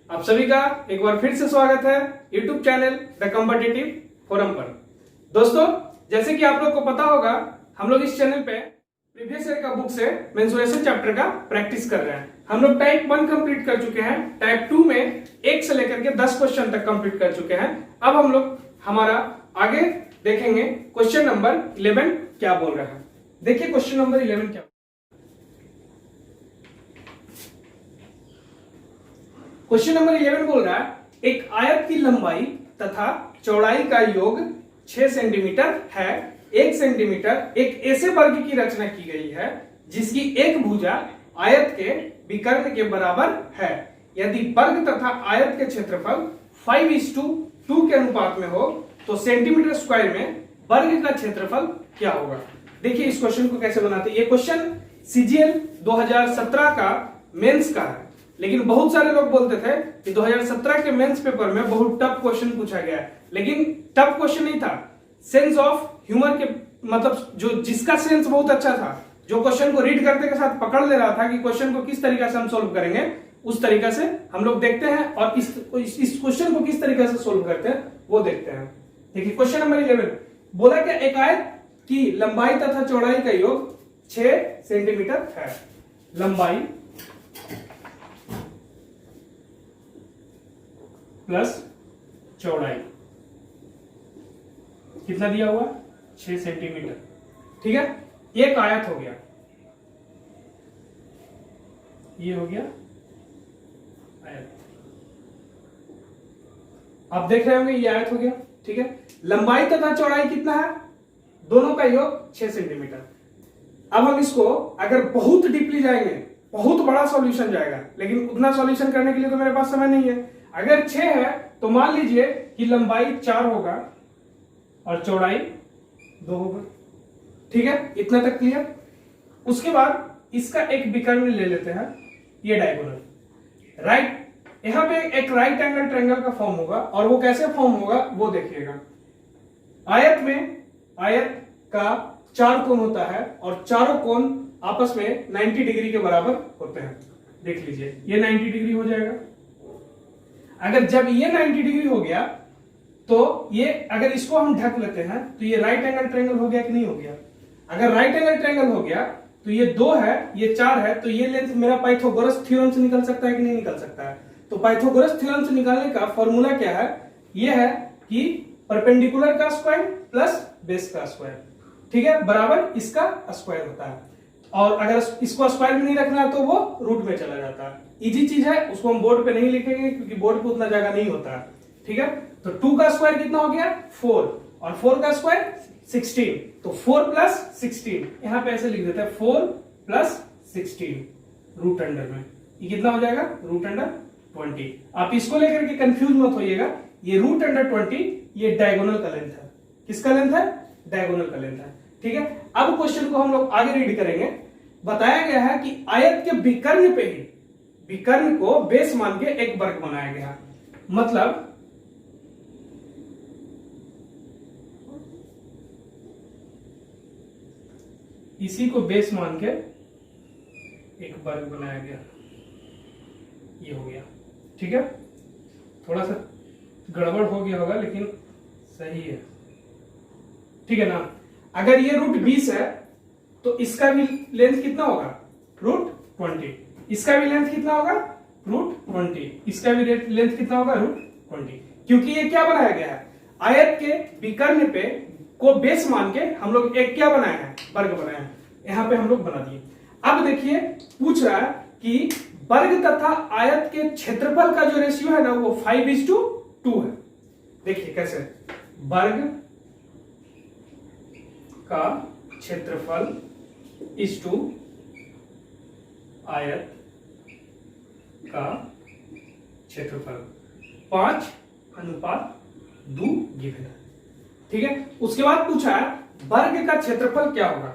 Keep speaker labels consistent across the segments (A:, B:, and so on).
A: आप सभी का एक बार फिर से स्वागत है YouTube channel the competitive forum पर। दोस्तों, जैसे कि आप लोग को पता होगा, हम लोग इस चैनल पे प्रीवियस ईयर का बुक से मेंस्ट्रुएशन चैप्टर का प्रैक्टिस कर रहे हैं। हम लोग टाइप 1 कंप्लीट कर चुके हैं, टाइप 2 में 1 से लेकर के 10 क्वेश्चन तक कंप्लीट कर चुके हैं। अब हम लोग हमारा आगे देखेंगे क्वेश्चन नंबर 11 क्या बोल रहा है। देखिए क्वेश्चन नंबर 11 क्या। क्वेश्चन नंबर 11 बोल रहा है, एक आयत की लंबाई तथा चौड़ाई का योग 6 सेंटीमीटर है। 1 सेंटीमीटर एक ऐसे वर्ग की रचना की गई है जिसकी एक भुजा आयत के विकर्ण के बराबर है। यदि वर्ग तथा आयत के क्षेत्रफल 5:2 के अनुपात में हो तो सेंटीमीटर स्क्वायर में वर्ग का क्षेत्रफल क्या होगा। देखिए इस क्वेश्चन को कैसे बनाते हैं। ये क्वेश्चन सीजीएल 2017 का मेंस का है, लेकिन बहुत सारे लोग बोलते थे कि 2017 के मेंस पेपर में बहुत टफ क्वेश्चन पूछा गया है, लेकिन टफ क्वेश्चन नहीं था। सेंस ऑफ ह्यूमर के मतलब जो जिसका सेंस बहुत अच्छा था, जो क्वेश्चन को रीड करते के साथ पकड़ ले रहा था कि क्वेश्चन को किस तरीके से हम सोल्व करेंगे, उस तरीके से हम लोग देखते हैं और इस क्वेश्चन को किस तरीके से सोल्व करते हैं वो देखते हैं। देखिए क्वेश्चन नंबर 11 बोला क्या, एक आयत की लंबाई तथा चौड़ाई का योग 6 सेंटीमीटर है। लंबाई प्लस चौड़ाई कितना दिया हुआ, 6 सेंटीमीटर। ठीक है, एक आयत हो गया, ये हो गया आयत। आप देख रहे होंगे ये आयत हो गया। ठीक है, लंबाई तथा चौड़ाई कितना है, दोनों का योग 6 सेंटीमीटर। अब हम इसको अगर बहुत डीपली जाएंगे, बहुत बड़ा सॉल्यूशन जाएगा, लेकिन उतना सॉल्यूशन करने के लिए तो मेरे पास समय नहीं है। अगर 6 है तो मान लीजिए कि लंबाई 4 होगा और चौड़ाई 2 होगा। ठीक है, इतना तक क्लियर। उसके बाद इसका एक विकर्ण ले लेते हैं, ये डायगोनल राइट। यहां पे एक राइट एंगल ट्रायंगल का फॉर्म होगा, और वो कैसे फॉर्म होगा वो देखिएगा। आयत में आयत का 4 कोण होता है और चारों कोण आपस में 90 डिग्री के बराबर होते हैं। देख लीजिए ये 90 डिग्री हो जाएगा। अगर जब ये 90 डिग्री हो गया तो ये अगर इसको हम ढक लेते हैं तो ये राइट एंगल ट्रायंगल हो गया कि नहीं हो गया। अगर राइट एंगल ट्रायंगल हो गया तो ये 2 है, ये 4 है, तो ये लेंथ मेरा पाइथागोरस थ्योरम से निकल सकता है कि नहीं निकल सकता है। तो पाइथागोरस थ्योरम से निकालने का फॉर्मूला क्या है, ये है कि परपेंडिकुलर का स्क्वायर प्लस बेस का स्क्वायर, ठीक है, बराबर इसका स्क्वायर होता है। और अगर इसको स्क्वायर में नहीं रखना है तो वो रूट में चला जाता है। इजी चीज है, उसको हम बोर्ड पे नहीं लिखेंगे क्योंकि बोर्ड पे उतना जगह नहीं होता है। ठीक है, तो 2 का स्क्वायर कितना हो गया 4, और 4 का स्क्वायर 16, तो 4 प्लस 16 यहां पे ऐसे लिख देते हैं 4 प्लस 16 रूट अंडर में, ये कितना हो जाएगा रूट अंडर 20। आप इसको लेकर के कंफ्यूज मत होइएगा, ये रूट अंडर 20 ये डायगोनल का लेंथ है। किसका लेंथ है, डायगोनल का लेंथ है। ठीक है, अब क्वेश्चन को हम लोग आगे रीड करेंगे। बताया गया है कि आयत के विकर्ण पे ही, विकर्ण को बेस मान के एक वर्ग बनाया गया। मतलब इसी को बेस मान के एक वर्ग बनाया गया, ये हो गया। ठीक है, थोड़ा सा गड़बड़ हो गया होगा लेकिन सही है। ठीक है ना। अगर ये रूट 20 है तो इसका भी लेंथ कितना होगा रूट 20, इसका भी लेंथ कितना होगा रूट 20, इसका भी लेंथ कितना होगा रूट 20, क्योंकि ये क्या बनाया गया है, आयत के विकर्ण पे को बेस मान के हम लोग एक क्या बनाया है, वर्ग बनाया है। यहां पे हम लोग बना दिए। अब देखिए पूछ रहा है कि वर्ग तथा आयत के क्षेत्रफल का जो रेशियो है ना वो 5:2 है। देखिए कैसे, वर्ग का क्षेत्रफल इज टू आयत का क्षेत्रफल 5:2 गिवन है। ठीक है, उसके बाद पूछा है वर्ग का क्षेत्रफल क्या होगा,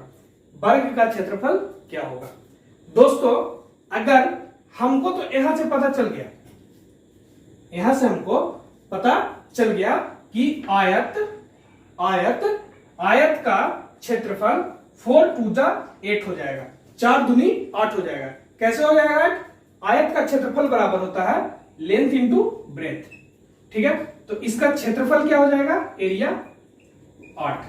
A: वर्ग का क्षेत्रफल क्या होगा। दोस्तों अगर हमको तो यहां से पता चल गया, यहां से हमको पता चल गया कि आयत का क्षेत्रफल 4 2 8 हो जाएगा, 4 दूनी 8 हो जाएगा। कैसे हो जाएगा, आयत का क्षेत्रफल बराबर होता है लेंथ इंटू ब्रेथ, ठीक है। तो इसका क्षेत्रफल क्या हो जाएगा, एरिया 8।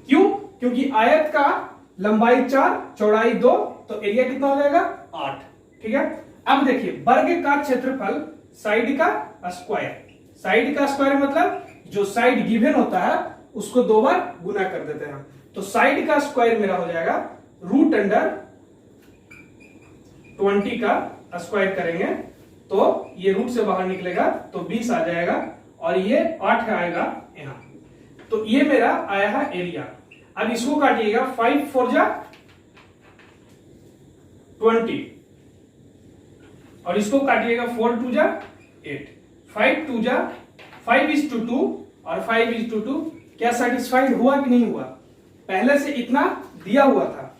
A: क्यों, क्योंकि आयत का लंबाई 4 चौड़ाई 2, तो एरिया कितना हो जाएगा 8, ठीक है। अब देखिए वर्ग का क्षेत्रफल साइड का स्क्वायर, साइड का स्क्वायर मतलब जो साइड गिवन होता है उसको 2 बार गुना कर देते हैं। तो साइड का स्क्वायर मेरा हो जाएगा रूट अंडर 20 का स्क्वायर करेंगे तो ये रूट से बाहर निकलेगा तो 20 आ जाएगा और ये 8 आएगा यहां। तो ये मेरा आया है एरिया। अब इसको काटिएगा, 5 4 जा 20 और इसको काटिएगा 4 2 जा 8, 5 2 जा 5:2 और 5:2। क्या सेटिस्फाइड हुआ कि नहीं हुआ? पहले से इतना दिया हुआ था,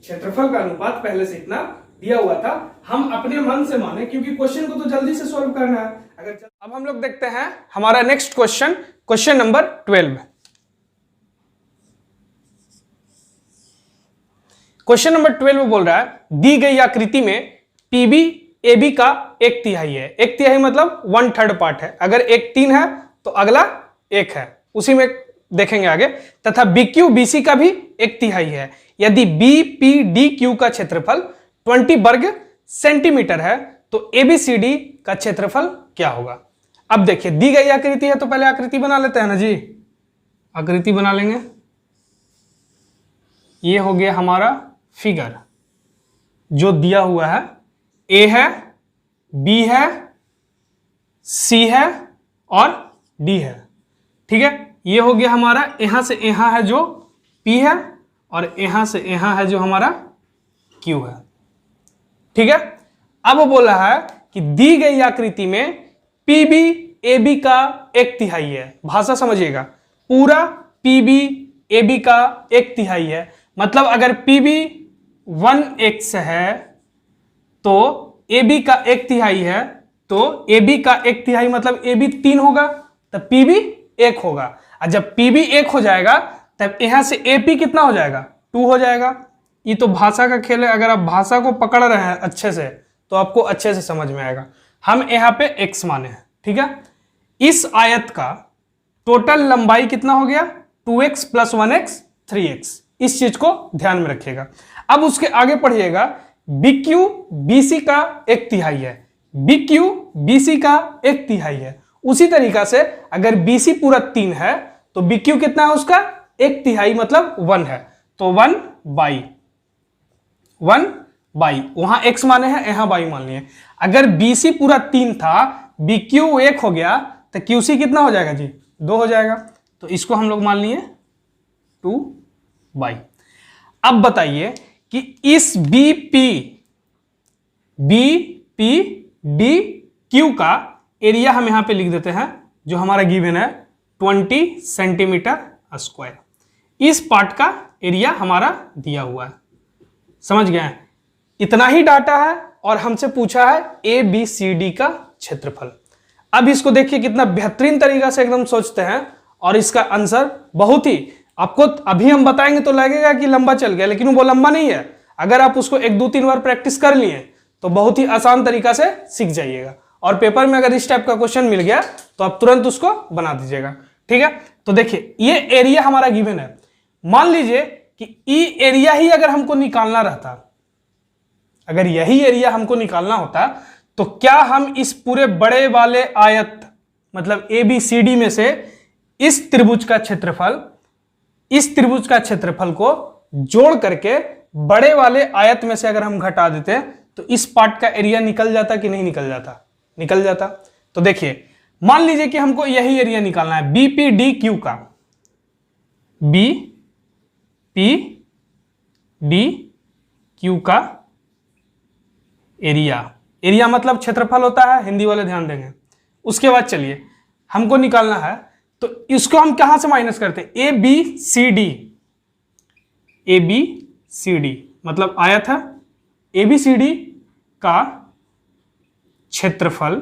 A: क्षेत्रफल का अनुपात पहले से इतना दिया हुआ था, हम अपने मन से माने क्योंकि क्वेश्चन को तो जल्दी से सॉल्व करना है। अब हम लोग देखते हैं हमारा next question, question number 12। Question number 12 बोल रहा है दी गई आकृति में पीबी एबी का 1/3 है। 1/3 मतलब 1/3 पार्ट है। अगर एक 3 है तो अगला 1 है, उसी में देखेंगे आगे। तथा बीक्यू बीसी का भी 1/3 है। यदि बीपीडीक्यू का क्षेत्रफल 20 वर्ग सेंटीमीटर है तो एबीसीडी का क्षेत्रफल क्या होगा? अब देखिए दी गई आकृति है तो पहले आकृति बना लेते हैं ना जी। आकृति बना लेंगे। ये हो गया हमारा फिगर जो दिया हुआ है, ए है, बी है, सी है और डी है, ठीक है। ये हो गया हमारा, यहां से यहां है जो पी है और यहां से यहां है जो हमारा क्यू है, ठीक है। अब बोला है कि दी गई आकृति में पीबी एबी का 1/3 है। भाषा समझिएगा, पूरा पीबी एबी का 1/3 है। मतलब अगर पीबी 1x है तो AB का 1/3 है, तो AB का 1/3 मतलब AB 3 होगा तब PB 1 होगा। और जब PB 1 हो जाएगा तब यहां से AP कितना हो जाएगा, 2 हो जाएगा। ये तो भाषा का खेल है, अगर आप भाषा को पकड़ रहे हैं अच्छे से तो आपको अच्छे से समझ में आएगा। हम यहाँ पे x माने हैं, ठीक है। इस आयत का टोटल लंबाई कितना हो गया, 2x + 1x 3x। इस चीज को ध्यान में रखिएगा। अब उसके आगे पढ़िएगा, BQ BC का 1/3 है, BQ BC का 1/3 है। उसी तरीका से अगर BC पूरा 3 है तो BQ कितना है उसका 1/3 मतलब 1 है, तो 1/, वहां x माने हैं यहां y मान लिए। अगर BC पूरा 3 था, BQ 1 हो गया तो QC कितना हो जाएगा जी, 2 हो जाएगा। तो इसको हम लोग मान लिए 2/। अब बताइए कि इस BPDQ का एरिया हम यहां पे लिख देते हैं जो हमारा गिवन है 20 सेंटीमीटर स्क्वायर। इस पार्ट का एरिया हमारा दिया हुआ है, समझ गए? इतना ही डाटा है और हमसे पूछा है ABCD का क्षेत्रफल। अब इसको देखिए कितना बेहतरीन तरीका से एकदम सोचते हैं और इसका आंसर बहुत ही, आपको अभी हम बताएंगे तो लगेगा कि लंबा चल गया, लेकिन वो लंबा नहीं है। अगर आप उसको 1 2 3 बार प्रैक्टिस कर लिए तो बहुत ही आसान तरीका से सीख जाइएगा। और पेपर में अगर इस टाइप का क्वेश्चन मिल गया तो आप तुरंत उसको बना दीजिएगा, ठीक है। तो देखिए ये एरिया हमारा गिवन है। मान लीजिए कि ई एरिया ही अगर हमको निकालना रहता, अगर यही एरिया हमको निकालना होता तो क्या हम इस पूरे बड़े वाले आयत मतलब ABCD में से इस त्रिभुज का क्षेत्रफल को जोड़ करके बड़े वाले आयत में से अगर हम घटा देते तो इस पार्ट का एरिया निकल जाता कि नहीं निकल जाता? निकल जाता। तो देखिए मान लीजिए कि हमको यही एरिया निकालना है BPDQ का, BPDQ का एरिया मतलब क्षेत्रफल होता है, हिंदी वाले ध्यान देंगे। उसके बाद चलिए हमको निकालना है तो इसको हम कहां से माइनस करते हैं, ABCD मतलब आयत है, ABCD का क्षेत्रफल।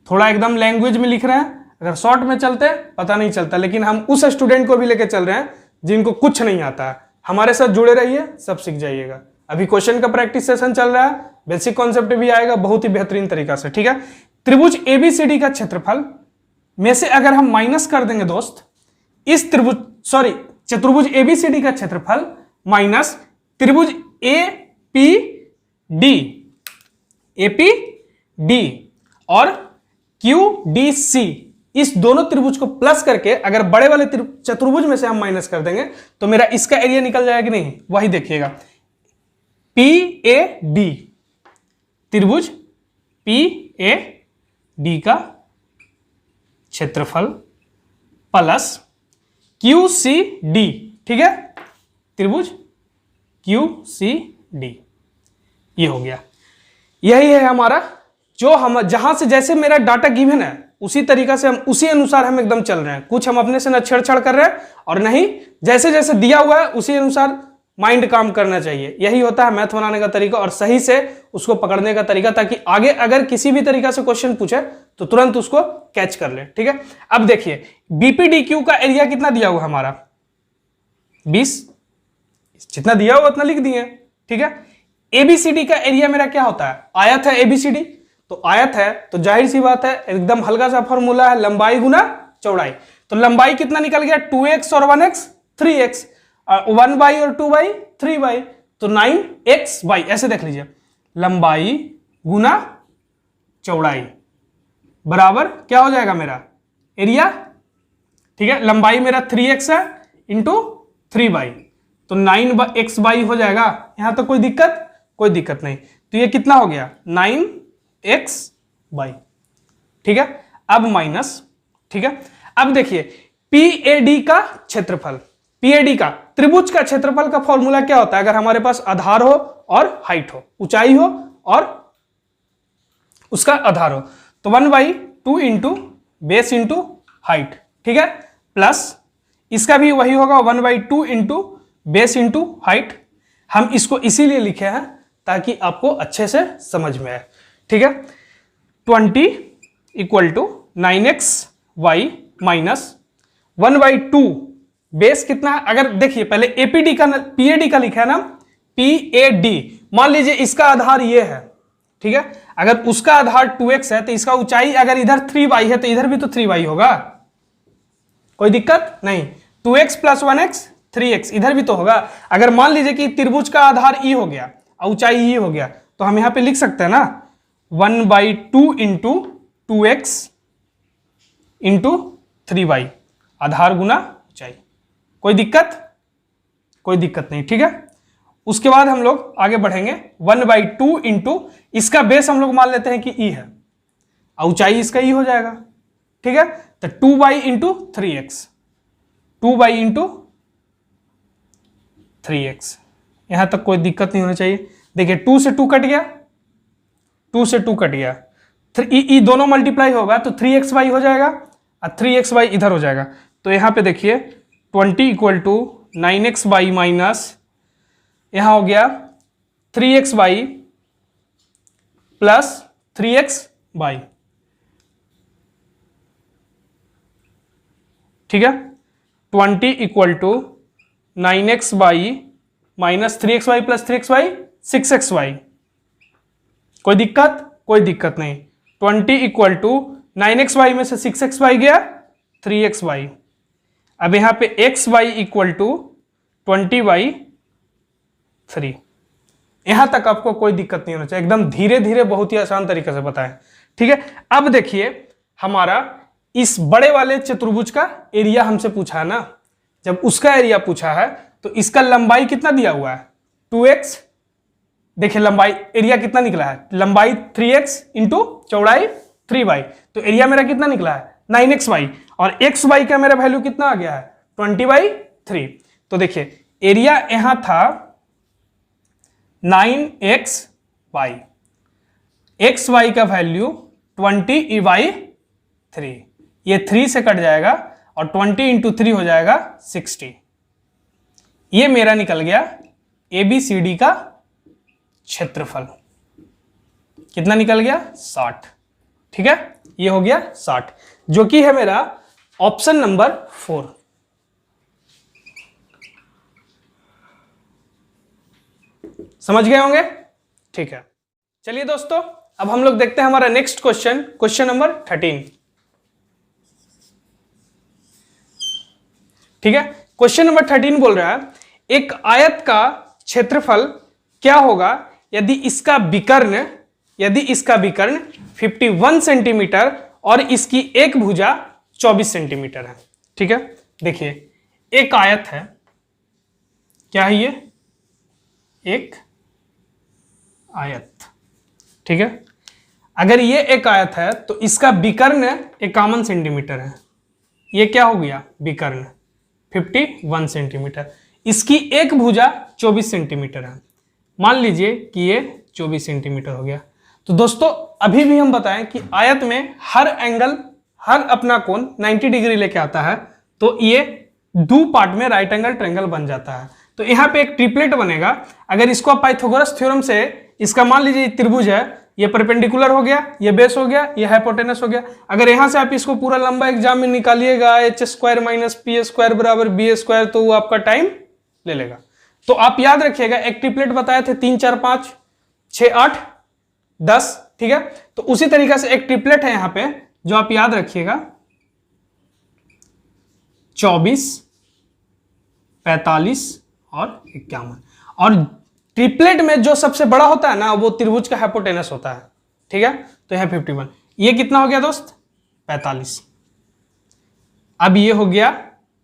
A: थोड़ा एकदम लैंग्वेज में लिख रहे हैं, अगर शॉर्ट में चलते पता नहीं चलता, लेकिन हम उस स्टूडेंट को भी लेके चल रहे हैं जिनको कुछ नहीं आता है। हमारे साथ जुड़े रहिए, सब सीख जाइएगा। अभी क्वेश्चन का प्रैक्टिस सेशन चल रहा है, बेसिक कॉन्सेप्ट भी आएगा बहुत ही बेहतरीन तरीका से, ठीक है। त्रिभुज एबीसीडी का क्षेत्रफल में से अगर हम माइनस कर देंगे दोस्त, इस चतुर्भुज एबीसीडी का क्षेत्रफल माइनस त्रिभुज एपीडी और क्यूडीसी, इस दोनों त्रिभुज को प्लस करके अगर बड़े वाले चतुर्भुज में से हम माइनस कर देंगे तो मेरा इसका एरिया निकल जाएगा कि नहीं, वही देखिएगा। पीएडी, त्रिभुज पीएडी का क्षेत्रफल प्लस क्यूसीडी, ठीक है, त्रिभुज क्यूसीडी, ये हो गया। यही है हमारा, जो हम जहां से जैसे मेरा डाटा गिवन है उसी तरीका से हम उसी अनुसार हम एकदम चल रहे हैं। कुछ हम अपने से न छेड़छाड़ कर रहे हैं और नहीं, जैसे जैसे दिया हुआ है उसी अनुसार माइंड काम करना चाहिए। यही होता है मैथ बनाने का तरीका और सही से उसको पकड़ने का तरीका, ताकि आगे अगर किसी भी तरीका से क्वेश्चन पूछे तो तुरंत उसको कैच कर ले। ठीक है, अब देखिए बीपीडीक्यू का एरिया कितना दिया हुआ हमारा 20, जितना दिया हुआ उतना लिख दिए। ठीक है, एबीसीडी का एरिया मेरा क्या होता है, आयत है एबीसीडी, तो आयत है तो जाहिर सी बात है एकदम हल्का सा फॉर्मूला है, लंबाई गुना चौड़ाई। तो लंबाई कितना निकल गया 2x और 1x 3x, 1 बाई और 2 बाई 3 बाई, तो 9x बाई, ऐसे देख लीजिए लंबाई गुना चौड़ाई बराबर क्या हो जाएगा मेरा एरिया। ठीक है, लंबाई मेरा 3x है इंटू 3 बाई, तो 9x बाई हो जाएगा। यहां तो कोई दिक्कत नहीं, तो ये कितना हो गया 9x बाई। ठीक है, अब माइनस, ठीक है, अब देखिए पीएडी का क्षेत्रफल, पीएडी का त्रिभुज का क्षेत्रफल का फॉर्मूला क्या होता है, अगर हमारे पास आधार हो और हाइट हो, ऊंचाई हो और उसका आधार हो, तो 1/2 इंटू बेस इंटू हाइट। ठीक है, प्लस इसका भी वही होगा 1/2 इंटू बेस इंटू हाइट। हम इसको इसीलिए लिखे हैं ताकि आपको अच्छे से समझ में आए। ठीक है, 20 equal to 9x Y minus 1/2 base कितना है, अगर देखिए पहले एपीडी का पीएडी का लिखा है ना, पीएडी, मान लीजिए इसका आधार ये है। ठीक है, अगर उसका आधार 2x है तो इसका ऊंचाई अगर इधर 3y है तो इधर भी तो 3y होगा, कोई दिक्कत नहीं। 2x प्लस 1x 3x इधर भी तो होगा। अगर मान लीजिए कि त्रिभुज का आधार ई हो गया और ऊंचाई ई हो गया, तो हम यहां पे लिख सकते हैं ना 1/2 इंटू 2x इंटू 3y, आधार गुना ऊंचाई, कोई दिक्कत नहीं। ठीक है, उसके बाद हम लोग आगे बढ़ेंगे 1/2 इंटू इसका बेस हम लोग मान लेते हैं कि ई है, ऊंचाई इसका ई हो जाएगा। ठीक है, तो 2y into 3x, 2y into 3x, यहां तक कोई दिक्कत नहीं होनी चाहिए। देखिए 2 से 2 कट गया, 2 से 2 कट गया, ई दोनों मल्टीप्लाई होगा तो 3xy हो जाएगा और 3xy इधर हो जाएगा। तो यहां पे देखिए 20 equal to 9x by minus यहां हो गया 3x by plus 3x by. ठीक है, 20 equal to 9x by minus 3x Y plus 3x Y 6x Y, कोई दिक्कत नहीं। 20 इक्वल टू 9x वाई में से 6x वाई गया 3x वाई। अब यहां पे x वाई इक्वल टू 20/3। यहां तक आपको कोई दिक्कत नहीं होना चाहिए, एकदम धीरे धीरे बहुत ही आसान तरीके से बताएं। ठीक है, अब देखिए हमारा इस बड़े वाले चतुर्भुज का एरिया हमसे पूछा है ना, जब उसका एरिया पूछा है तो इसका लंबाई कितना दिया हुआ है 2x। देखिए लंबाई एरिया कितना निकला है, लंबाई 3x इंटू चौड़ाई 3y, तो एरिया मेरा कितना निकला है 9xy, और xy का मेरा वैल्यू कितना आ गया है 20/3। तो देखिए एरिया यहां था 9xy, xy का वैल्यू 20/3, ये 3 से कट जाएगा और 20 इंटू 3 हो जाएगा 60। ये मेरा निकल गया एबीसीडी का क्षेत्रफल, कितना निकल गया 60। ठीक है, ये हो गया 60, जो कि है मेरा ऑप्शन नंबर 4। समझ गए होंगे। ठीक है, चलिए दोस्तों अब हम लोग देखते हैं हमारा नेक्स्ट क्वेश्चन, क्वेश्चन नंबर 13। ठीक है, क्वेश्चन नंबर 13 बोल रहा है एक आयत का क्षेत्रफल क्या होगा यदि इसका विकर्ण 51 सेंटीमीटर और इसकी एक भुजा 24 सेंटीमीटर है। ठीक है, देखिए एक आयत है, क्या है ये, एक आयत। ठीक है, अगर ये एक आयत है तो इसका विकर्ण 51 सेंटीमीटर है। ये क्या हो गया, विकर्ण 51 सेंटीमीटर, इसकी एक भुजा 24 सेंटीमीटर है। मान लीजिए कि ये 24 सेंटीमीटर हो गया। तो दोस्तों अभी भी हम बताएं कि आयत में हर एंगल, हर अपना कोण 90 डिग्री लेके आता है, तो ये दो पार्ट में राइट एंगल ट्रायंगल बन जाता है। तो यहाँ पे एक ट्रिपलेट बनेगा। अगर इसको आप पाइथागोरस थ्योरम से, इसका मान लीजिए त्रिभुज है, ये परपेंडिकुलर हो गया, ये बेस हो गया, ये हाइपोटेनस हो गया। अगर यहां से आप इसको पूरा लंबा एग्जाम में निकालिएगा h² माइनस p² बराबर b², तो वो आपका टाइम ले लेगा। तो आप याद रखिएगा, एक ट्रिपलेट बताए थे 3 4 5 6 8 10। ठीक है, तो उसी तरीके से एक ट्रिपलेट है यहां पे जो आप याद रखिएगा 24 45 और 51। और ट्रिपलेट में जो सबसे बड़ा होता है ना, वो त्रिभुज का हाइपोटेनस होता है। ठीक है, तो यह 51, ये कितना हो गया दोस्त, 45। अब ये हो गया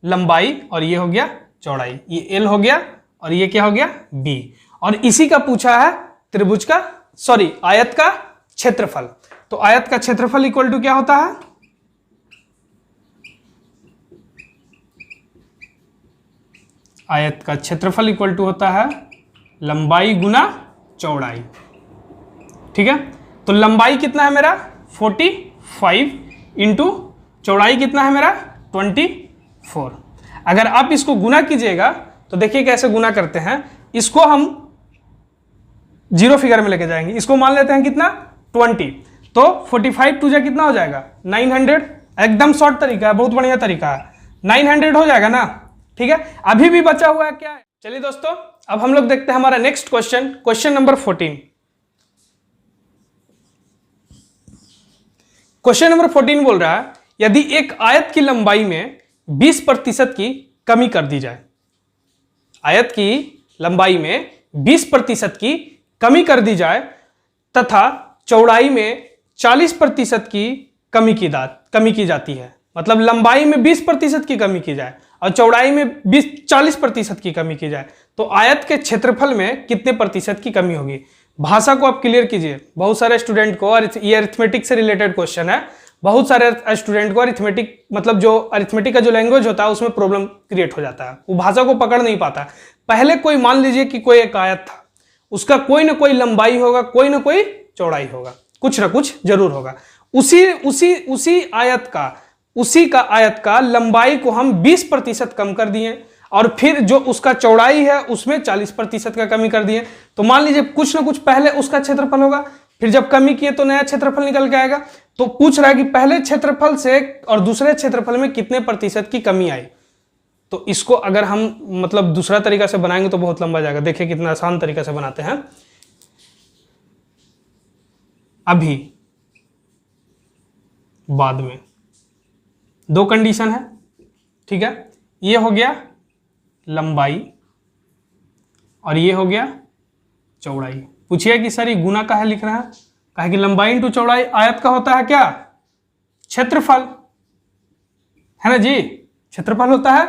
A: लंबाई और ये हो गया चौड़ाई, ये L हो गया और ये क्या हो गया, B। और इसी का पूछा है त्रिभुज का, सॉरी आयत का क्षेत्रफल। तो आयत का क्षेत्रफल इक्वल टू क्या होता है, आयत का क्षेत्रफल इक्वल टू होता है लंबाई गुना चौड़ाई। ठीक है, तो लंबाई कितना है मेरा 45 इंटू चौड़ाई कितना है मेरा 24। अगर आप इसको गुना कीजिएगा तो देखिए कैसे गुना करते हैं। इसको हम जीरो फिगर में लेके जाएंगे, इसको मान लेते हैं कितना 20, तो 45 टू जा कितना हो जाएगा 900। एकदम शॉर्ट तरीका है, बहुत बढ़िया तरीका है, 900 हो जाएगा ना। ठीक है, अभी भी बचा हुआ है क्या है। चलिए दोस्तों अब हम लोग देखते हैं हमारा next question, question number 14। Question number 14 बोल रहा है यदि एक आयत की लंबाई में 20% की कमी कर दी जाए, आयत की लंबाई में 20% की कमी कर दी जाए तथा चौड़ाई में 40% की कमी की जाती है। मतलब लंबाई में 20% की कमी की जाए और चौड़ाई में 40% की कमी की जाए, तो आयत के क्षेत्रफल में कितने प्रतिशत की कमी होगी। भाषा को आप क्लियर कीजिए। बहुत सारे स्टूडेंट को, और ये अरिथमेटिक से रिलेटेड क्वेश्चन है, बहुत सारे स्टूडेंट को अरिथमेटिक, मतलब जो अरिथमेटिक का जो लैंग्वेज होता है उसमें प्रॉब्लम क्रिएट हो जाता है, वो भाषा को पकड़ नहीं पाता। पहले कोई मान लीजिए कि कोई एक आयत था, उसका कोई ना कोई लंबाई होगा, कोई ना कोई चौड़ाई होगा, कुछ ना कुछ जरूर होगा। उसी का आयत का लंबाई को हम 20% कम कर दिए और फिर जो उसका चौड़ाई है उसमें 40% का कमी कर दिए। तो मान लीजिए कुछ ना कुछ पहले उसका क्षेत्रफल होगा, फिर जब कमी किए तो नया क्षेत्रफल निकल के आएगा। तो पूछ रहा है कि पहले क्षेत्रफल से और दूसरे क्षेत्रफल में कितने प्रतिशत की कमी आई। तो इसको अगर हम मतलब दूसरा तरीका से बनाएंगे तो बहुत लंबा जाएगा। देखिए कितना आसान तरीका से बनाते हैं। अभी बाद में दो कंडीशन है, ठीक है, ये हो गया लंबाई और ये हो गया चौड़ाई। पूछिए कि सर ये गुना काहे लिख रहा है, कहे कि लंबाई इंटू चौड़ाई आयत का होता है क्या, क्षेत्रफल, है ना जी, क्षेत्रफल होता है।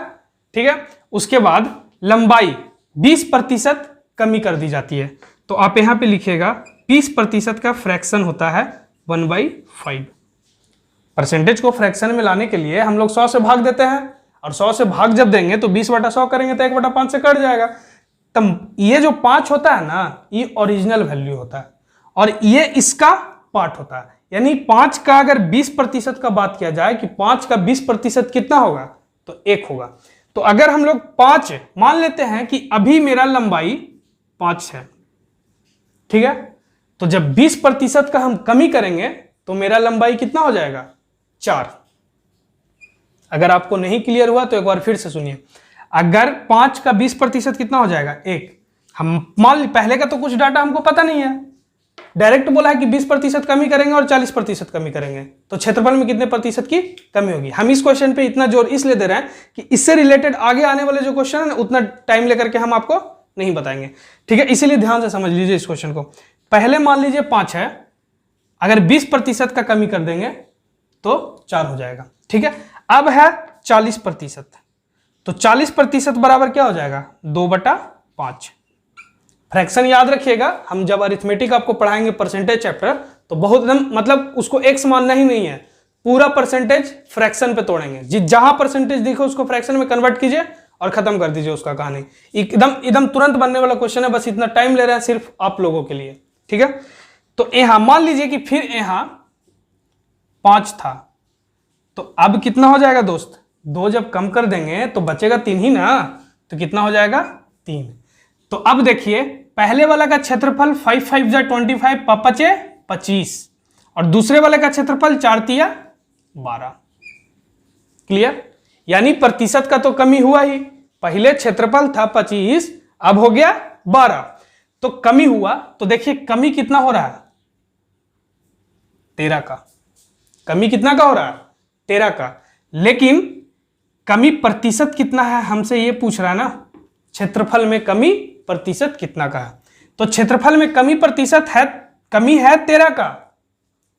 A: ठीक है, उसके बाद लंबाई 20% कमी कर दी जाती है, तो आप यहां पे लिखिएगा 20% का फ्रैक्शन होता है 1/5। परसेंटेज को फ्रैक्शन में लाने के लिए हम लोग 100 से भाग देते हैं, और 100 से भाग जब देंगे तो 20/100 करेंगे तो 1/5 से कट जाएगा। तब ये जो 5 होता है ना, ये ओरिजिनल वैल्यू होता है और ये इसका पार्ट होता है। यानी 5 का अगर 20% का बात किया जाए कि 5 का 20% कितना होगा, तो 1 होगा। तो अगर हम लोग 5 मान लेते हैं कि अभी मेरा लंबाई 5 है, ठीक है, तो जब 20% का हम कमी करेंगे तो मेरा लंबाई कितना हो जाएगा 4। अगर आपको नहीं क्लियर हुआ तो एक बार फिर से सुनिए। अगर 5 का 20% कितना हो जाएगा 1। हम मान पहले का तो कुछ डाटा हमको पता नहीं है, डायरेक्ट बोला है कि 20% कमी करेंगे और 40% कमी करेंगे, तो क्षेत्रफल में कितने प्रतिशत की कमी होगी। हम इस क्वेश्चन पे इतना जोर इसलिए दे रहे हैं कि इससे रिलेटेड आगे आने वाले जो क्वेश्चन है ना, उतना टाइम लेकर के हम आपको नहीं बताएंगे, ठीक है। इसीलिए ध्यान से समझ लीजिए इस क्वेश्चन को। पहले मान लीजिए 5 है, अगर 20% का कमी कर देंगे तो 4 हो जाएगा, ठीक है। अब है 40%, तो 40% बराबर क्या हो जाएगा, 2/5। फ्रैक्शन याद रखिएगा, हम जब अरिथमेटिक आपको पढ़ाएंगे परसेंटेज चैप्टर, तो बहुत एकदम मतलब उसको एक्स मानना ही नहीं है, पूरा परसेंटेज फ्रैक्शन पे तोड़ेंगे। जहां परसेंटेज दिखे उसको फ्रैक्शन में कन्वर्ट कीजिए और खत्म कर दीजिए उसका कहानी। एकदम तुरंत बनने वाला क्वेश्चन है, बस इतना टाइम ले रहा है सिर्फ आप लोगों के लिए, ठीक है। तो यहां मान लीजिए कि फिर यहां 5 था, तो अब कितना हो जाएगा दोस्त, 2 जब कम कर देंगे तो बचेगा 3 ही ना, तो कितना हो जाएगा 3। तो अब देखिए पहले वाला का क्षेत्रफल 5 5 जा 25, 25 और दूसरे वाले का क्षेत्रफल 4 तिया 12। क्लियर, यानी प्रतिशत का तो कमी हुआ ही। पहले क्षेत्रफल था 25, अब हो गया 12, तो कमी हुआ। तो देखिए कमी कितना हो रहा है, 13 का। कमी कितना का हो रहा है, 13 का। लेकिन कमी प्रतिशत कितना है हमसे ये पूछ रहा है ना, क्षेत्रफल में कमी प्रतिशत कितना का है। तो क्षेत्रफल में कमी प्रतिशत है, कमी है 13 का,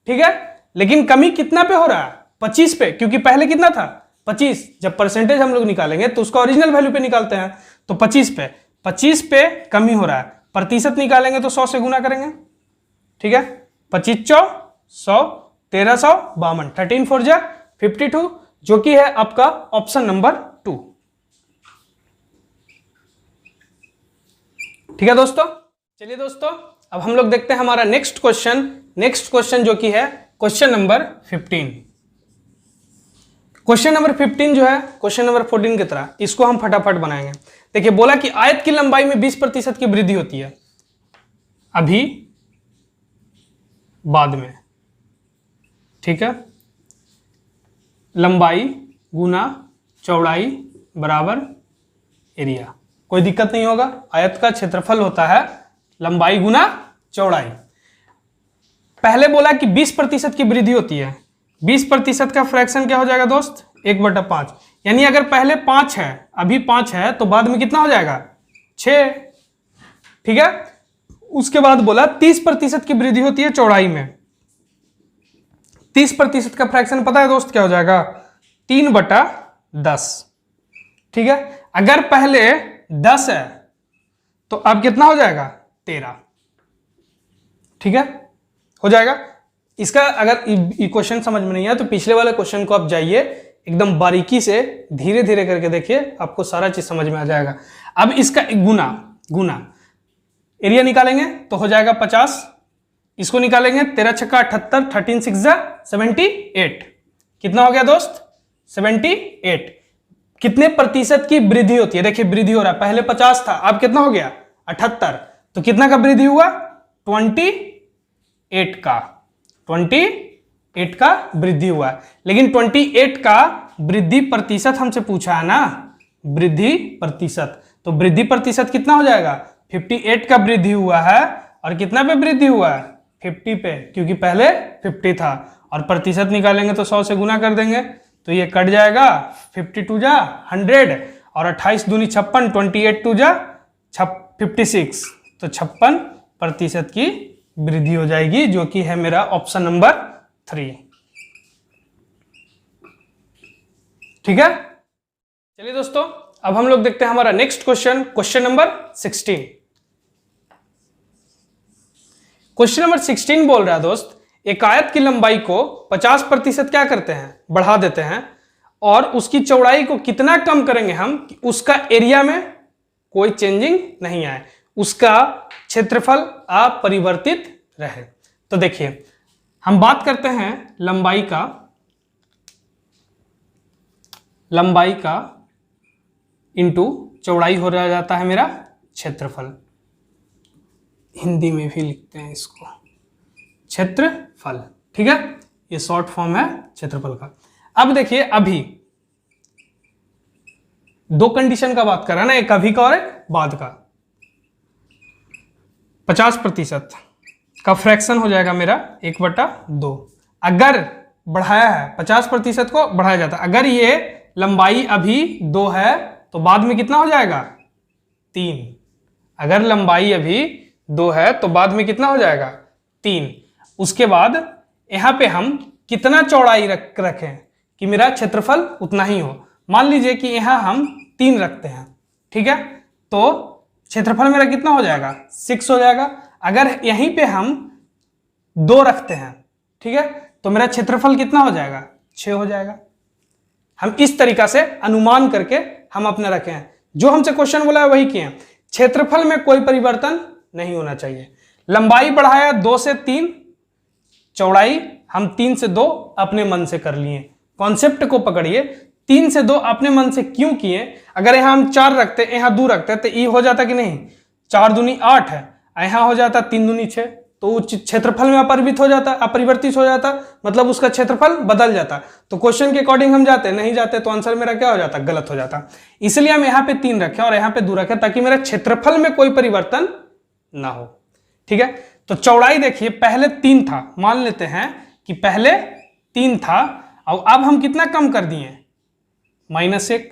A: ठीक है। लेकिन कमी कितना पे हो रहा है, 25 पे, क्योंकि पहले कितना था 25। जब परसेंटेज हम लोग निकालेंगे तो उसका ओरिजिनल वैल्यू पे निकालते हैं, तो 25 पे कमी हो रहा है। प्रतिशत निकालेंगे तो 100 से गुना करेंगे, ठीक है। 25 चौ 100, 1300 52, 13 4 जा 52, जो कि है आपका ऑप्शन नंबर 2, ठीक है दोस्तों। चलिए दोस्तों अब हम लोग देखते हैं हमारा नेक्स्ट क्वेश्चन जो कि है क्वेश्चन नंबर 15। क्वेश्चन नंबर 15 जो है क्वेश्चन नंबर 14 की तरह, इसको हम फटाफट बनाएंगे। देखिए बोला कि आयत की लंबाई में 20% की वृद्धि होती है, अभी बाद में, ठीक है। लंबाई गुना चौड़ाई बराबर एरिया, कोई दिक्कत नहीं होगा। आयत का क्षेत्रफल होता है लंबाई गुना चौड़ाई। पहले बोला कि 20% की वृद्धि होती है, 20% का फ्रैक्शन क्या हो जाएगा दोस्त, 1/5। यानी अगर पहले 5 है, अभी 5 है, तो बाद में कितना हो जाएगा 6, ठीक है। उसके बाद बोला 30% की वृद्धि होती है चौड़ाई में। 30% का फ्रैक्शन पता है दोस्त क्या हो जाएगा, 3/10, ठीक है। अगर पहले 10 है तो अब कितना हो जाएगा 13, ठीक है, हो जाएगा। इसका अगर इक्वेशन समझ में नहीं है तो पिछले वाले क्वेश्चन को आप जाइए, एकदम बारीकी से धीरे धीरे करके देखिए, आपको सारा चीज समझ में आ जाएगा। अब इसका गुना एरिया निकालेंगे तो हो जाएगा 50, इसको निकालेंगे 13 छक्का 78, 13 6 जा 78, कितना हो गया दोस्त 78। कितने प्रतिशत की वृद्धि होती है, देखिए वृद्धि हो रहा है, पहले 50 था, अब कितना हो गया 78, तो कितना का वृद्धि हुआ 28 का वृद्धि हुआ। लेकिन 28 का वृद्धि प्रतिशत हमसे पूछा है ना, वृद्धि प्रतिशत, तो वृद्धि प्रतिशत कितना हो जाएगा, 58 का वृद्धि हुआ है, और कितना पे वृद्धि हुआ है 50 पे, क्योंकि पहले 50 था। और प्रतिशत निकालेंगे तो 100 से गुना कर देंगे, तो ये कट जाएगा, 52 जा 100 और 28 दूनी 56, 28 2 जा 56, तो 56% की वृद्धि हो जाएगी, जो कि है मेरा ऑप्शन नंबर 3, ठीक है। चलिए दोस्तों अब हम लोग देखते हैं हमारा next question number 16। Question number 16 बोल रहा है दोस्त, एक आयत की लंबाई को 50% क्या करते हैं, बढ़ा देते हैं, और उसकी चौड़ाई को कितना कम करेंगे हम कि उसका एरिया में कोई चेंजिंग नहीं आए, उसका क्षेत्रफल अपरिवर्तित रहे। तो देखिए हम बात करते हैं लंबाई का इंटू चौड़ाई हो रहा जाता है मेरा क्षेत्रफल, हिंदी में भी लिखते हैं इसको क्षेत्रफल, ठीक है, ये शॉर्ट फॉर्म है क्षेत्रफल का। अब देखिए अभी 2 कंडीशन का बात कर रहा है ना, एक अभी का और एक बाद का। 50%, का फ्रैक्शन हो जाएगा मेरा 1/2। अगर बढ़ाया है 50% को बढ़ाया जाता है, अगर ये लंबाई अभी 2 है तो बाद में कितना हो जाएगा 3। अगर लंबाई अभी 2 है तो बाद में कितना हो जाएगा 3। उसके बाद यहां पे हम कितना चौड़ाई रखें कि मेरा क्षेत्रफल उतना ही हो। मान लीजिए कि यहां हम 3 रखते हैं, ठीक है, तो क्षेत्रफल मेरा कितना हो जाएगा 6 हो जाएगा। अगर यहीं पे हम 2 रखते हैं, ठीक है, तो मेरा क्षेत्रफल कितना हो जाएगा 6 हो जाएगा। हम इस तरीका से अनुमान करके हम अपने रखे हैं। जो हमसे क्वेश्चन बोला है वही किए हैं। क्षेत्रफल में कोई परिवर्तन नहीं होना चाहिए। लंबाई बढ़ाया 2 से 3, चौड़ाई हम 3 से 2 अपने मन से कर लिए। कॉन्सेप्ट को पकड़िए, 3 से 2 अपने मन से क्यों किए। अगर यहां हम 4 रखते, यहां 2 रखते तो ये हो जाता कि नहीं, 4 दूनी 8 है, यहां हो जाता 3 दूनी 6, तो क्षेत्रफल में अपरिवर्तित हो जाता, मतलब उसका क्षेत्रफल बदल जाता। तो क्वेश्चन के अकॉर्डिंग हम जाते नहीं जाते तो आंसर मेरा क्या हो जाता, गलत हो जाता। इसलिए हम यहाँ पे 3 रखें और यहाँ पे 2 रखें ताकि मेरा क्षेत्रफल में कोई परिवर्तन ना हो, ठीक है। तो चौड़ाई देखिए, पहले 3 था, मान लेते हैं कि पहले 3 था और अब हम कितना कम कर दिए, -1,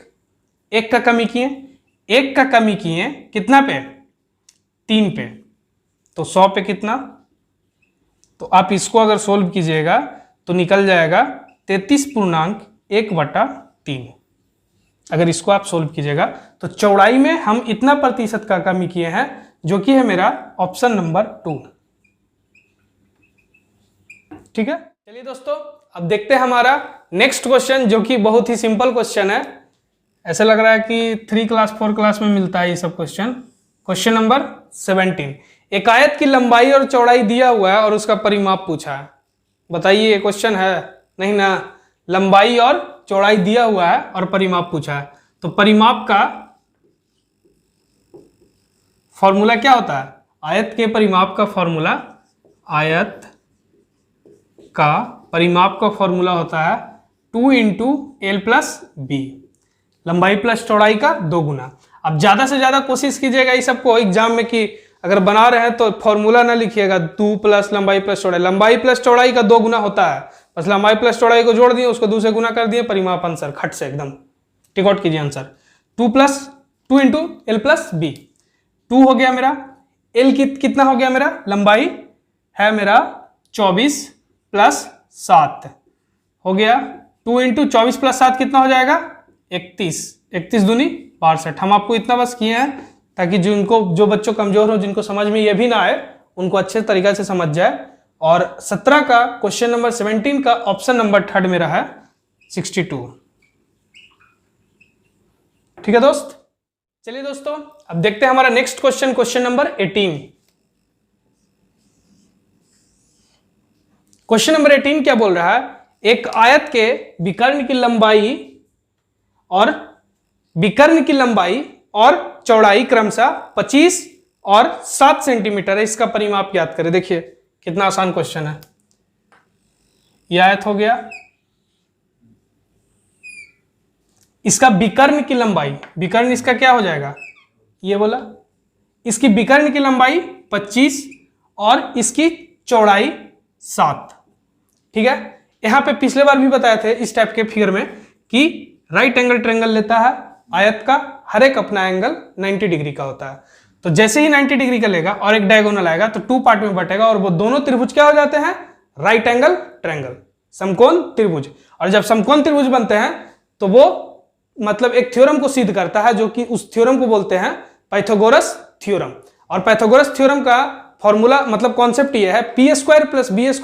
A: 1 का कमी किए, 1 का कमी किए कितना पे, 3 पे, तो 100 पे कितना, तो आप इसको अगर सोल्व कीजिएगा तो निकल जाएगा 33.1/3। अगर इसको आप सोल्व कीजिएगा तो चौड़ाई में हम इतना प्रतिशत का कमी किए हैं, जो कि है मेरा ऑप्शन नंबर 2, ठीक है। चलिए दोस्तों, अब देखते हैं हमारा नेक्स्ट क्वेश्चन, जो कि बहुत ही सिंपल क्वेश्चन है। ऐसा लग रहा है कि 3 क्लास 4 क्लास में मिलता है ये सब क्वेश्चन। क्वेश्चन नंबर 17, एक आयत की लंबाई और चौड़ाई दिया हुआ है और उसका परिमाप पूछा है। बताइए, ये क्वेश्चन है नहीं ना, लंबाई और चौड़ाई दिया हुआ है और परिमाप पूछा है। तो परिमाप का फॉर्मूला क्या होता है, आयत के परिमाप का फॉर्मूला, आयत का परिमाप का फॉर्मूला होता है 2 × L + B, लंबाई प्लस चौड़ाई का 2 गुना। अब ज्यादा से ज्यादा कोशिश कीजिएगा इस सबको एग्जाम में कि अगर बना रहे हैं तो फॉर्मूला ना लिखिएगा 2 + लंबाई प्लस चौड़ाई। लंबाई प्लस चौड़ाई का 2 गुना होता है, बस लंबाई प्लस चौड़ाई को जोड़ दिए, उसको 2 से गुना कर दिए, परिमाप आंसर खट से एकदम टिक आउट कीजिए आंसर। 2 × L + B, 2 हो गया मेरा, L कितना हो गया मेरा, लंबाई है मेरा 24 + 7 हो गया, 2 × 24 + 7 कितना हो जाएगा 31, 31 दूनी 62। हम आपको इतना बस किए हैं ताकि जो बच्चों कमजोर हो, जिनको समझ में ये भी ना आए, उनको अच्छे तरीके से समझ जाए। और 17 का क्वेश्चन नंबर 17 का ऑप्शन नंबर 3 मेरा है 62, ठीक है दोस्त। चलिए दोस्तों, अब देखते हैं हमारा next question, question number 18। Question number 18 क्या बोल रहा है, एक आयत के विकर्ण की लंबाई और चौड़ाई क्रमशः 25 और 7 सेंटीमीटर है, इसका परिमाप याद करें। देखिए कितना आसान क्वेश्चन है। यह आयत हो गया, इसका विकर्ण की लंबाई, विकर्ण इसका क्या हो जाएगा, ये बोला, इसकी विकर्ण की लंबाई 25 और इसकी चौड़ाई 7, ठीक है। यहां पे पिछले बार भी बताए थे इस टाइप के फिगर में कि राइट एंगल ट्रायंगल लेता है, आयत का हर एक अपना एंगल 90 डिग्री का होता है। तो जैसे ही 90 डिग्री का लेगा और एक डायगोनल आएगा तो 2 पार्ट में बटेगा और वो दोनों त्रिभुज क्या हो जाते हैं, राइट एंगल ट्रायंगल, समकोण त्रिभुज। और जब समकोण त्रिभुज बनते हैं तो वो मतलब एक थ्योरम को सिद्ध करता है, जो कि उस थ्योरम को बोलते हैं पाइथागोरस थ्योरम। और पाइथागोरस थ्योरम का फॉर्मूला मतलब कॉन्सेप्ट ये है, p² + b² =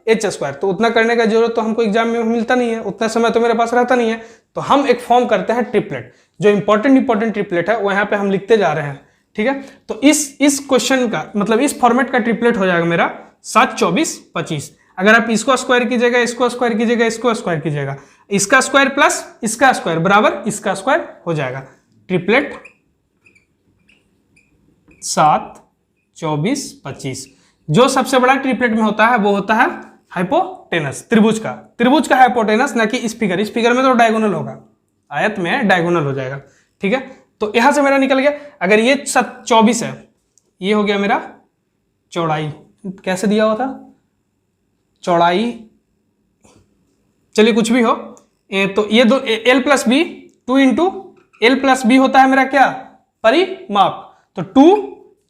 A: h²। तो उतना करने का जरूरत तो हमको एग्जाम में मिलता नहीं है, उतना समय तो मेरे पास रहता नहीं है। तो हम एक फॉर्म करते हैं ट्रिपलेट, जो इंपॉर्टेंट ट्रिपलेट है वो यहाँ पे हम लिखते जा रहे हैं, ठीक है। तो इस क्वेश्चन का मतलब इस फॉर्मेट का ट्रिपलेट हो जाएगा मेरा 7, 24, 25। अगर आप इसको स्क्वायर कीजिएगा, इसको स्क्वायर कीजिएगा, इसको स्क्वायर कीजिएगा, इसका स्क्वायर प्लस इसका स्क्वायर बराबर इसका स्क्वायर हो जाएगा। ट्रिपलेट 7, 24, 25। जो सबसे बड़ा ट्रिपलेट में होता है वो होता है हाइपोटेनस, त्रिभुज का हाइपोटेनस, ना कि इस फिगर में तो डायगोनल होगा, आयत में डायगोनल हो जाएगा, ठीक है। तो यहां से मेरा निकल गया, अगर ये 24 है, ये हो गया मेरा चौड़ाई, कैसे दिया हुआ था, चौड़ाई, चलिए कुछ भी हो, तो ये दो l plus B, 2 into L plus B होता है मेरा क्या, परिमाप। तो 2,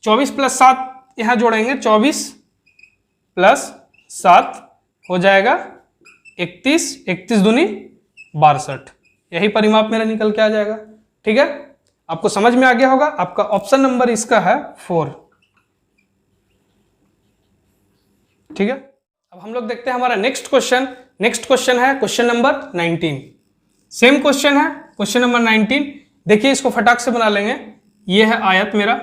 A: 24 प्लस 7 यहां जोड़ेंगे, 24 प्लस 7 हो जाएगा 31, 31 दूनी 62, यही परिमाप मेरा निकल के आ जाएगा। ठीक है, आपको समझ में आ गया होगा। आपका ऑप्शन नंबर इसका है 4। ठीक है, अब हम लोग देखते हैं हमारा नेक्स्ट क्वेश्चन। नेक्स्ट क्वेश्चन है क्वेश्चन नंबर 19। सेम क्वेश्चन है क्वेश्चन नंबर 19। देखिए इसको फटाक से बना लेंगे। ये है आयत मेरा,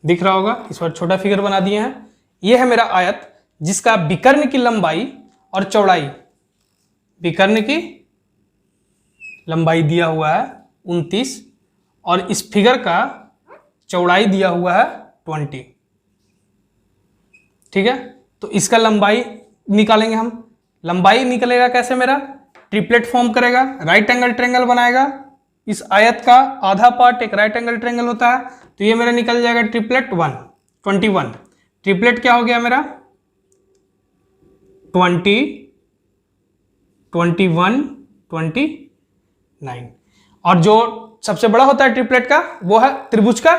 A: दिख रहा होगा, इस बार छोटा फिगर बना दिए हैं। ये है मेरा आयत जिसका विकर्ण की लंबाई और चौड़ाई, विकर्ण की लंबाई दिया हुआ है 29 और इस फिगर का चौड़ाई दिया हुआ है 20। ठीक है, तो इसका लंबाई निकालेंगे हम। लंबाई निकलेगा कैसे मेरा, ट्रिपलेट फॉर्म करेगा, राइट एंगल ट्रायंगल बनाएगा। इस आयत का आधा पार्ट एक राइट एंगल ट्रायंगल होता है, तो ये मेरा निकल जाएगा ट्रिपलेट 21। ट्रिपलेट क्या हो गया मेरा 20, 21, 29। और जो सबसे बड़ा होता है ट्रिपलेट का वो है त्रिभुज का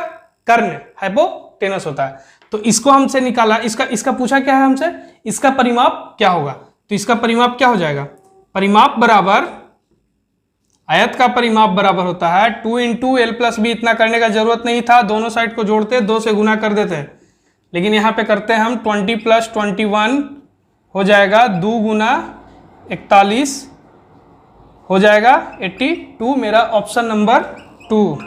A: कर्ण, हाइपोटेनस होता है। तो इसको हमसे निकाला, इसका पूछा क्या है हमसे, इसका परिमाप क्या होगा। तो इसका परिमाप क्या हो जाएगा, परिमाप बराबर, आयत का परिमाप बराबर होता है 2 इंटू एल प्लस बी। इतना करने का जरूरत नहीं था, दोनों साइड को जोड़ते 2 से गुना कर देते, लेकिन यहां पे करते हैं हम 20 प्लस 21 हो जाएगा 2 गुना 41 हो जाएगा 82। मेरा ऑप्शन नंबर 2।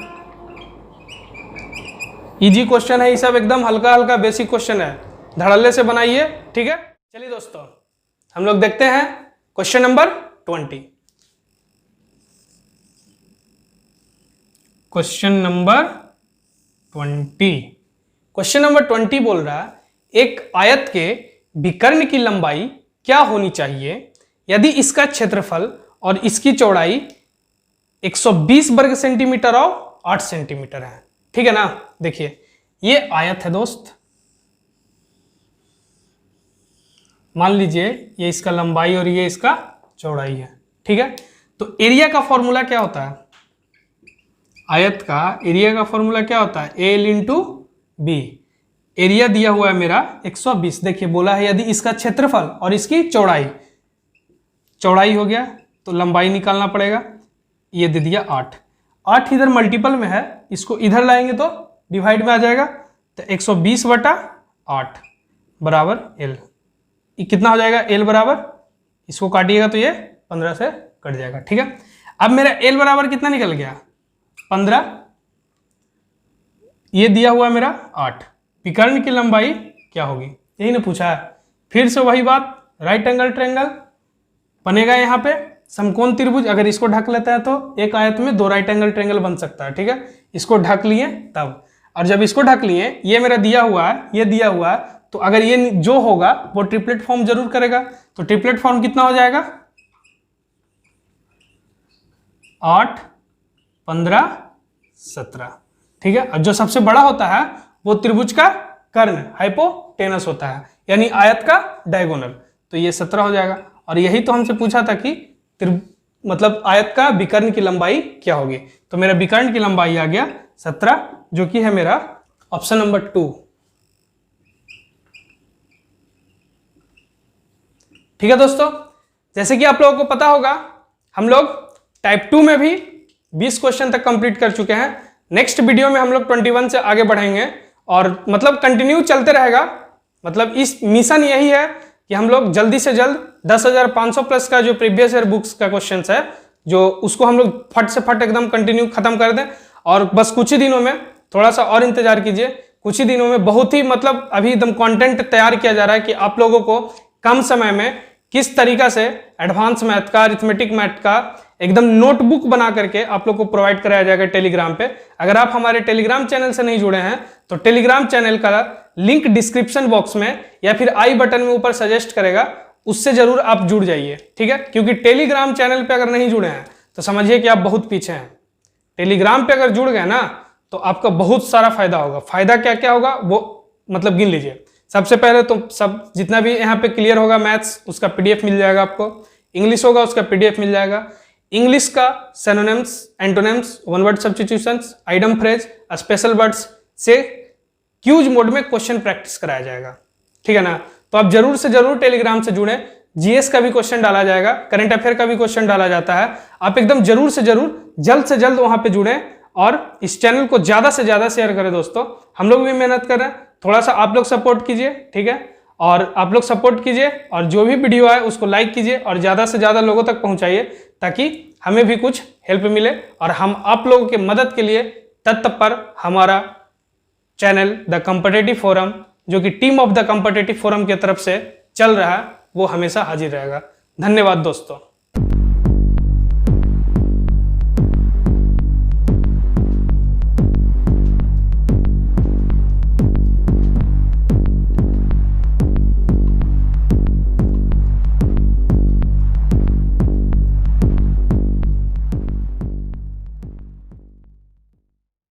A: इजी क्वेश्चन है ये सब, एकदम हल्का हल्का बेसिक क्वेश्चन है, धड़ल्ले से बनाइए। ठीक है, चलिए दोस्तों हम लोग देखते हैं question number 20। Question number 20, question number 20 बोल रहा है एक आयत के विकर्ण की लंबाई क्या होनी चाहिए यदि इसका क्षेत्रफल और इसकी चौड़ाई 120 वर्ग सेंटीमीटर और 8 सेंटीमीटर है। ठीक है ना, देखिए ये आयत है दोस्त, मान लीजिए ये इसका लंबाई और ये इसका चौड़ाई है। ठीक है, तो एरिया का फॉर्मूला क्या होता है, आयत का एरिया का फॉर्मूला क्या होता है, एल इंटू बी। एरिया दिया हुआ है मेरा 120, देखिए बोला है यदि इसका क्षेत्रफल और इसकी चौड़ाई, चौड़ाई हो गया तो लंबाई निकालना पड़ेगा, ये दे दिया 8 इधर मल्टीपल में है, इसको इधर लाएंगे तो डिवाइड में आ जाएगा, तो 120/8 बराबर एल। कितना हो जाएगा एल बराबर, इसको काटिएगा तो ये 15 से कट जाएगा। ठीक है, अब मेरा एल बराबर कितना निकल गया 15, ये दिया हुआ मेरा 8। विकर्ण की लंबाई क्या होगी, यही ने पूछा है। फिर से वही बात, राइट एंगल ट्रायंगल बनेगा यहाँ पे, समकोण त्रिभुज। अगर इसको ढक लेता है तो एक आयत में 2 राइट एंगल ट्रायंगल बन सकता है। ठीक है, इसको ढक लिए तब, और जब इसको ढक लिए, ये मेरा दिया हुआ है, ये दिया हुआ है, तो अगर ये जो होगा वो ट्रिपलेट फॉर्म जरूर करेगा। तो ट्रिपलेट फॉर्म कितना हो जाएगा 8, 15, 17। ठीक है, और जो सबसे बड़ा होता है वो त्रिभुज का कर्ण, हाइपोटेनस होता है, यानी आयत का डायगोनल, तो ये 17 हो जाएगा। और यही तो हमसे पूछा था कि मतलब आयत का विकर्ण की लंबाई क्या होगी, तो मेरा विकर्ण की लंबाई आ गया 17, जो कि है मेरा ऑप्शन नंबर 2। ठीक है दोस्तों, जैसे कि आप लोगों को पता होगा हम लोग टाइप 2 में भी 20 क्वेश्चन तक कंप्लीट कर चुके हैं। नेक्स्ट वीडियो में हम लोग 21 से आगे बढ़ेंगे और मतलब कंटिन्यू चलते रहेगा। मतलब इस मिशन यही है कि हम लोग जल्दी से जल्द 10,500 प्लस का जो प्रीवियस ईयर बुक्स का क्वेश्चन है, जो उसको हम लोग फट से फट एकदम कंटिन्यू खत्म कर दें। और बस कुछ ही दिनों में, थोड़ा सा और इंतजार कीजिए, कुछ ही दिनों में बहुत ही मतलब अभी एकदम कंटेंट तैयार किया जा रहा है कि आप लोगों को कम समय में किस तरीका से एडवांस मैथ का, अरिथमेटिक मैथ का एकदम नोटबुक बना करके आप लोग को प्रोवाइड कराया जाएगा टेलीग्राम पे। अगर आप हमारे टेलीग्राम चैनल से नहीं जुड़े हैं तो टेलीग्राम चैनल का लिंक डिस्क्रिप्शन बॉक्स में या फिर आई बटन में ऊपर सजेस्ट करेगा, उससे जरूर आप जुड़ जाइए। ठीक है, क्योंकि टेलीग्राम चैनल पे अगर नहीं जुड़े हैं तो समझिए कि आप बहुत पीछे हैं। टेलीग्राम पे अगर जुड़ गए ना तो आपका बहुत सारा फायदा होगा। फायदा क्या क्या होगा वो
B: मतलब गिन लीजिए। सबसे पहले तो सब जितना भी यहाँ पे क्लियर होगा मैथ्स उसका पीडीएफ मिल जाएगा आपको, इंग्लिश होगा उसका पीडीएफ मिल जाएगा, इंग्लिश का synonyms, antonyms, one word substitutions, item phrase, special words से क्यूज मोड में क्वेश्चन प्रैक्टिस कराया जाएगा, ठीक है ना। तो आप जरूर से जरूर टेलीग्राम से जुड़े, जीएस का भी क्वेश्चन डाला जाएगा, करंट अफेयर का भी क्वेश्चन डाला जाता है, आप एकदम जरूर से जल्द वहां पे जुड़े और इस चैनल को ज्यादा से ज्यादा शेयर करें दोस्तों। हम लोग भी मेहनत कर रहे हैं, थोड़ा सा आप लोग सपोर्ट कीजिए, ठीक है। और आप लोग सपोर्ट कीजिए और जो भी वीडियो आए उसको लाइक कीजिए और ज्यादा से ज्यादा लोगों तक पहुंचाइए ताकि हमें भी कुछ हेल्प मिले और हम आप लोगों की मदद के लिए तत्पर हमारा चैनल द कॉम्पिटिटिव फोरम, जो कि team of the competitive forum की तरफ से चल रहा है, वो हमेशा हाजिर रहेगा। धन्यवाद दोस्तों।